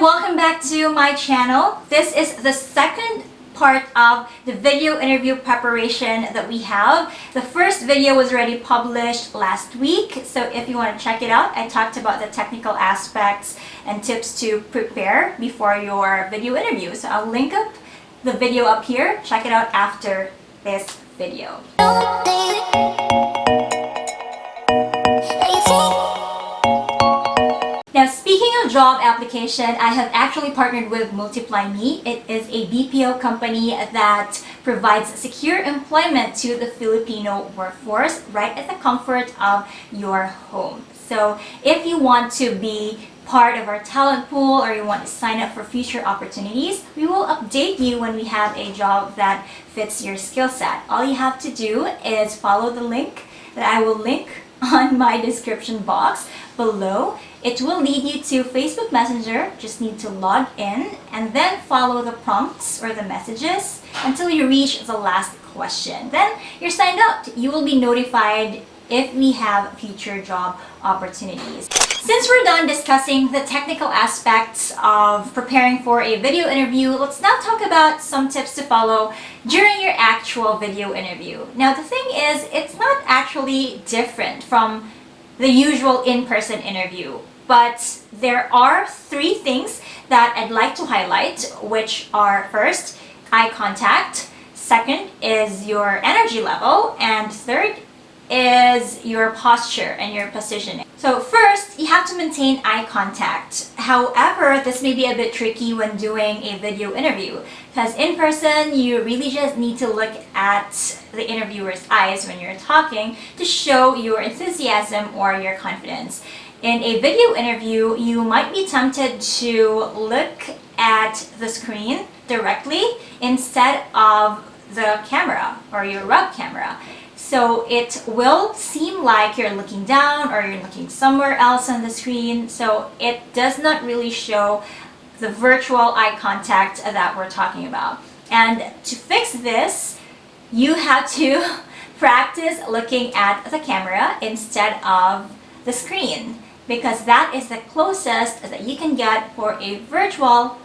welcome back to my channel. This is the second part of the video interview preparation that we have. The first video was already published last week, so if you want to check it out, I talked about the technical aspects and tips to prepare before your video interview. So I'll link up the video up here. Check it out after this video. Now, speaking of job application, I have actually partnered with 𝙈𝙤𝙙. It is a BPO company that provides secure employment to the Filipino workforce right at the comfort of your home. So if you want to be part of our talent pool or you want to sign up for future opportunities, we will update you when we have a job that fits your skill set. All you have to do is follow the link that I will link on my description box below. It will lead you to Facebook Messenger. Just need to log in and then follow the prompts or the messages until you reach the last question. Then you're signed up. You will be notified if we have future job opportunities. Since we're done discussing the technical aspects of preparing for a video interview, let's now talk about some tips to follow during your actual video interview. Now, the thing is, it's not actually different from the usual in-person interview, but there are three things that I'd like to highlight, which are first, eye contact, second is your energy level, and third is your posture and your positioning. So first, you have to maintain eye contact. However, this may be a bit tricky when doing a video interview because in person, you really just need to look at the interviewer's eyes when you're talking to show your enthusiasm or your confidence. In a video interview, you might be tempted to look at the screen directly instead of the camera or your web camera. So it will seem like you're looking down or you're looking somewhere else on the screen. So it does not really show the virtual eye contact that we're talking about. And to fix this, you have to practice looking at the camera instead of the screen, because that is the closest that you can get for a virtual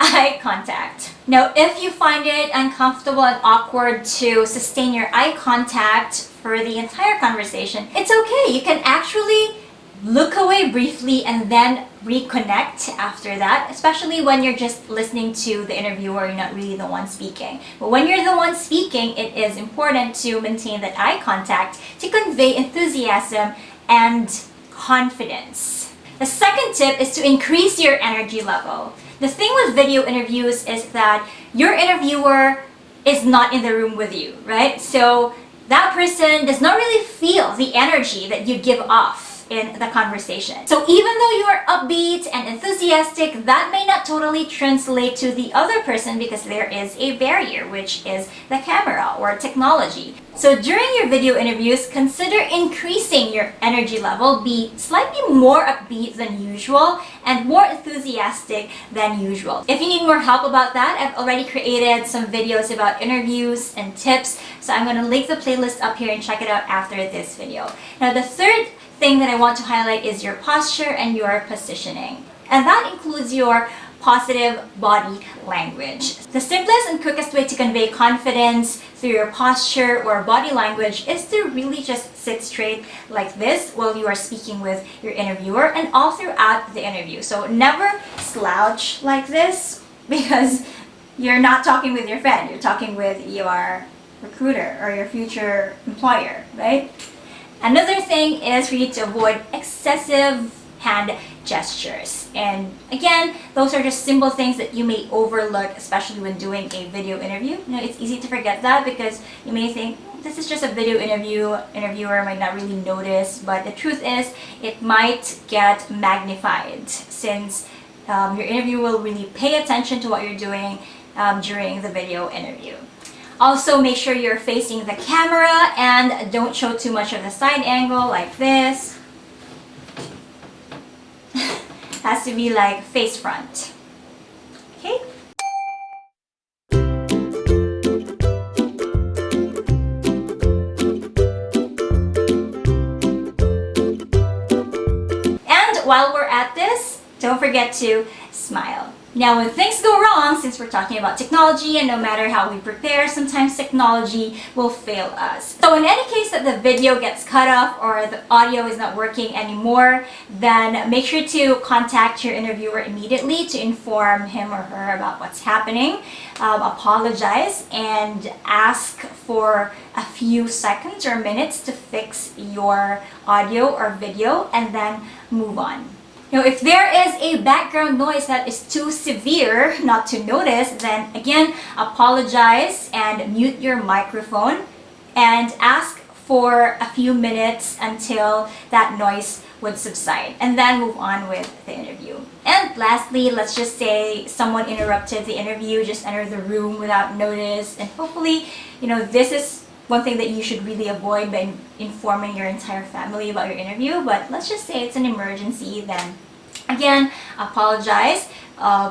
eye contact. Now, if you find it uncomfortable and awkward to sustain your eye contact for the entire conversation, it's okay. You can actually look away briefly and then reconnect after that, especially when you're just listening to the interviewer, you're not really the one speaking. But when you're the one speaking, it is important to maintain that eye contact to convey enthusiasm and confidence. The second tip is to increase your energy level. The thing with video interviews is that your interviewer is not in the room with you, right? So that person does not really feel the energy that you give off in the conversation. So even though you are upbeat and enthusiastic, that may not totally translate to the other person because there is a barrier, which is the camera or technology. So during your video interviews, consider increasing your energy level, be slightly more upbeat than usual and more enthusiastic than usual. If you need more help about that, I've already created some videos about interviews and tips. So I'm going to link the playlist up here and check it out after this video. Now, the third thing that I want to highlight is your posture and your positioning. And that includes your positive body language. The simplest and quickest way to convey confidence through your posture or body language is to really just sit straight like this while you are speaking with your interviewer and all throughout the interview. So never slouch like this because you're not talking with your friend, you're talking with your recruiter or your future employer, right? Another thing is for you to avoid excessive hand gestures. And again, those are just simple things that you may overlook, especially when doing a video interview. You know, it's easy to forget that because you may think, this is just a video interview, interviewer might not really notice, but the truth is, it might get magnified since your interviewer will really pay attention to what you're doing during the video interview. Also, make sure you're facing the camera and don't show too much of the side angle like this. Has to be like face front. Okay? And while we're at this, don't don't forget to smile. Now, when things go wrong, since we're talking about technology, and no matter how we prepare, sometimes technology will fail us. So in any case that the video gets cut off or the audio is not working anymore, then make sure to contact your interviewer immediately to inform him or her about what's happening. Apologize and ask for a few seconds or minutes to fix your audio or video, and then move on. Now, if there is a background noise that is too severe not to notice, then again, apologize and mute your microphone and ask for a few minutes until that noise would subside, and then move on with the interview. And lastly, let's just say someone interrupted the interview, just entered the room without notice, and hopefully, this is one thing that you should really avoid by informing your entire family about your interview. But let's just say it's an emergency, then again, apologize,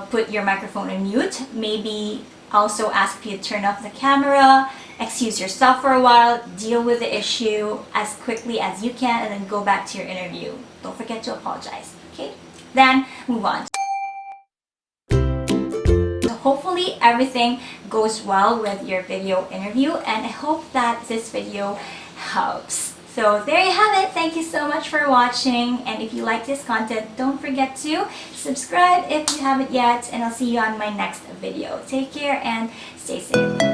put your microphone on mute, maybe also ask you to turn off the camera, excuse yourself for a while, deal with the issue as quickly as you can, and then go back to your interview. Don't forget to apologize, okay? Then move on. Hopefully everything goes well with your video interview, and I hope that this video helps. So there you have it. Thank you so much for watching, and if you like this content, don't forget to subscribe if you haven't yet, and I'll see you on my next video. Take care and stay safe.